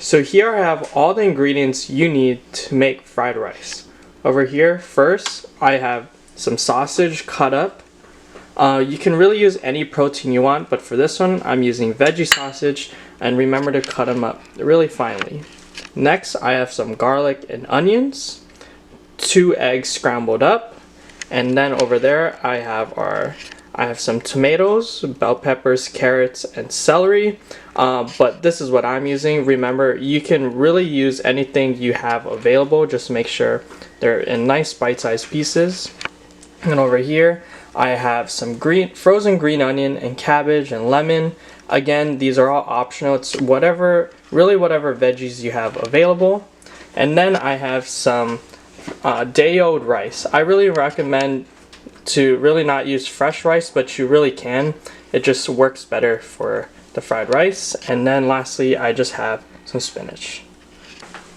So here I have all the ingredients you need to make fried rice. Over here, first, I have some sausage cut up. You can really use any protein you want, but for this one, I'm using veggie sausage, and remember to cut them up really finely. Next, I have some garlic and onions, 2 eggs scrambled up, and then over there, I have some tomatoes, bell peppers, carrots, and celery. But this is what I'm using. Remember, you can really use anything you have available. Just make sure they're in nice bite-sized pieces. And over here, I have some frozen green onion and cabbage and lemon. Again, these are all optional. It's really whatever veggies you have available. And then I have some day-old rice. I really recommend to really not use fresh rice, but you really can. It just works better for the fried rice. And then lastly, I just have some spinach.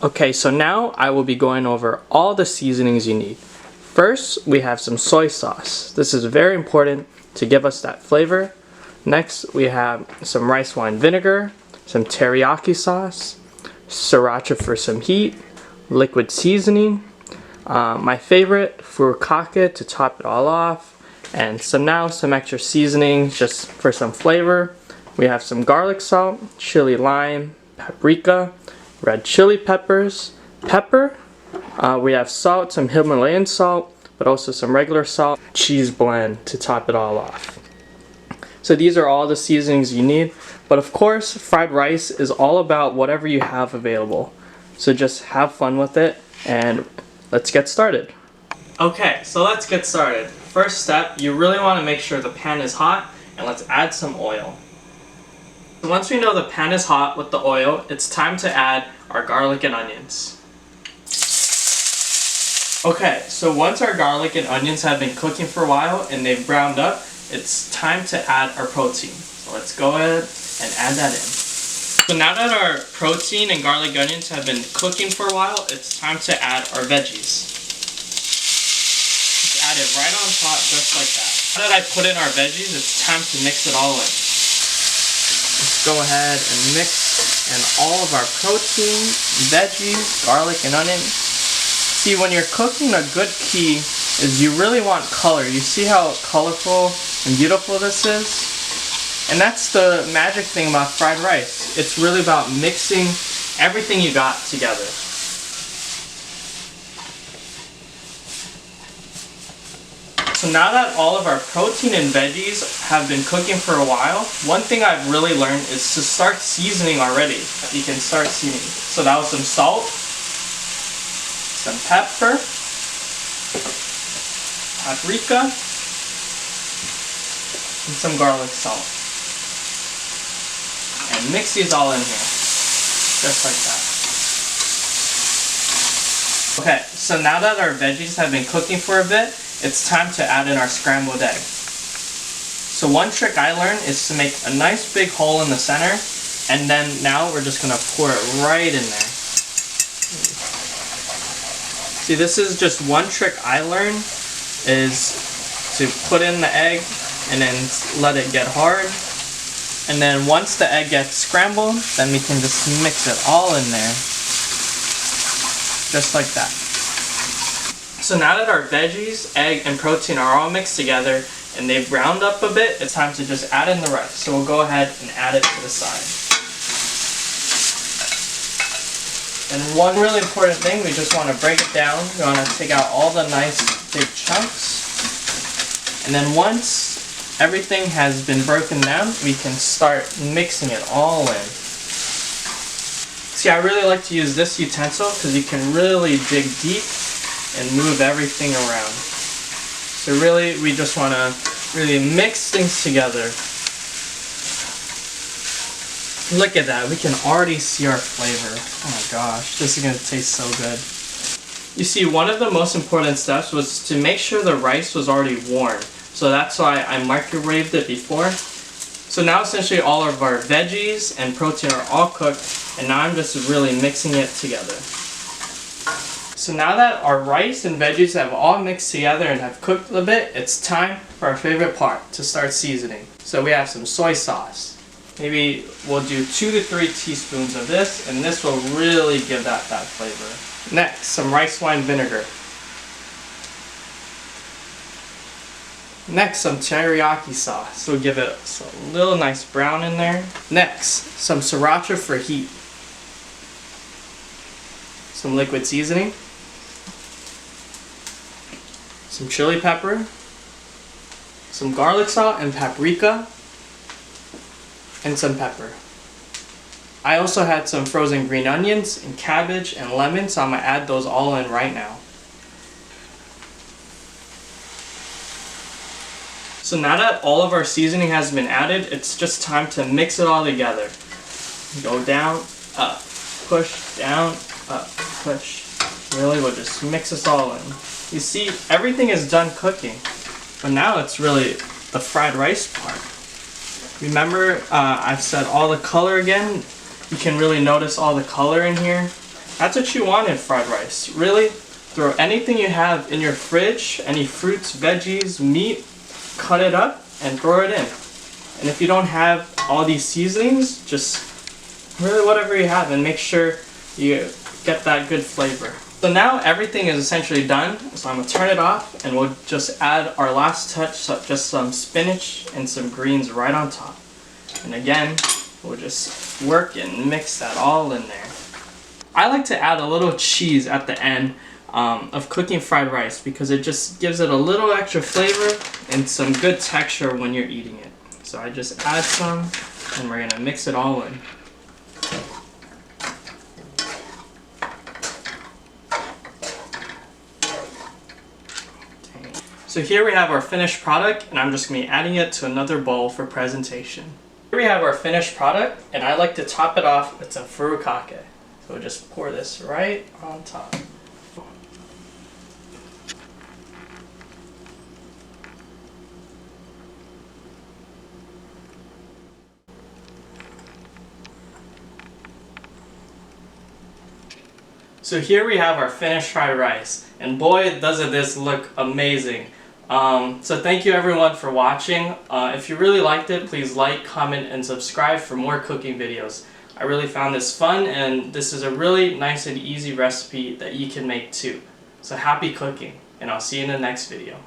Okay, so now I will be going over all the seasonings you need. First, we have some soy sauce. This is very important to give us that flavor. Next, we have some rice wine vinegar, some teriyaki sauce, sriracha for some heat, liquid seasoning, my favorite, furikake to top it all off, and some extra seasoning just for some flavor. We have some garlic salt, chili lime, paprika, red chili peppers, pepper. We have salt, some Himalayan salt, but also some regular salt, cheese blend to top it all off. So these are all the seasonings you need, but of course, fried rice is all about whatever you have available. So just have fun with it, and let's get started. Okay, so let's get started. First step, you really want to make sure the pan is hot, and let's add some oil. So once we know the pan is hot with the oil, it's time to add our garlic and onions. Okay, so once our garlic and onions have been cooking for a while and they've browned up, it's time to add our protein. So let's go ahead and add that in. So now that our protein and garlic onions have been cooking for a while, it's time to add our veggies. Just add it right on top, just like that. Now that I put in our veggies, it's time to mix it all in. Let's go ahead and mix in all of our protein, veggies, garlic, and onion. See, when you're cooking, a good key is you really want color. You see how colorful and beautiful this is? And that's the magic thing about fried rice. It's really about mixing everything you got together. So now that all of our protein and veggies have been cooking for a while, one thing I've really learned is to start seasoning already. You can start seasoning. So that was some salt, some pepper, paprika, and some garlic salt. And mix these all in here, just like that. Okay, so now that our veggies have been cooking for a bit, it's time to add in our scrambled egg. So one trick I learned is to make a nice big hole in the center, and then now we're just going to pour it right in there. See, this is just one trick I learned, is to put in the egg and then let it get hard. And then once the egg gets scrambled, then we can just mix it all in there. Just like that. So now that our veggies, egg, and protein are all mixed together and they've browned up a bit, it's time to just add in the rice. So we'll go ahead and add it to the side. And one really important thing, we just want to break it down. We want to take out all the nice big chunks. And then once everything has been broken down, we can start mixing it all in. See, I really like to use this utensil because you can really dig deep and move everything around. So really, we just want to really mix things together. Look at that, we can already see our flavor. Oh my gosh, this is going to taste so good. You see, one of the most important steps was to make sure the rice was already warm. So that's why I microwaved it before. So now essentially all of our veggies and protein are all cooked, and now I'm just really mixing it together. So now that our rice and veggies have all mixed together and have cooked a bit, it's time for our favorite part, to start seasoning. So we have some soy sauce. Maybe we'll do 2 to 3 teaspoons of this, and this will really give that flavor. Next, some rice wine vinegar. Next, some teriyaki sauce. We'll give it a little nice brown in there. Next, some sriracha for heat. Some liquid seasoning. Some chili pepper. Some garlic salt and paprika. And some pepper. I also had some frozen green onions and cabbage and lemon, so I'm going to add those all in right now. So now that all of our seasoning has been added, it's just time to mix it all together. Go down, up, push, down, up, push. Really, we'll just mix this all in. You see, everything is done cooking, but now it's really the fried rice part. Remember, I've said all the color again. You can really notice all the color in here. That's what you want in fried rice. Really, throw anything you have in your fridge, any fruits, veggies, meat, cut it up and throw it in. And if you don't have all these seasonings, just really whatever you have, and make sure you get that good flavor. So now everything is essentially done, so I'm going to turn it off and we'll just add our last touch, so just some spinach and some greens right on top. And again, we'll just work and mix that all in there. I like to add a little cheese at the end of cooking fried rice because it just gives it a little extra flavor and some good texture when you're eating it. So I just add some and we're going to mix it all in. So here we have our finished product, and I'm just going to be adding it to another bowl for presentation. Here we have our finished product, and I like to top it off with some furikake. So we'll just pour this right on top. So here we have our finished fried rice, and boy doesn't this look amazing. So thank you everyone for watching. If you really liked it, please like, comment, and subscribe for more cooking videos. I really found this fun, and this is a really nice and easy recipe that you can make too. So happy cooking, and I'll see you in the next video.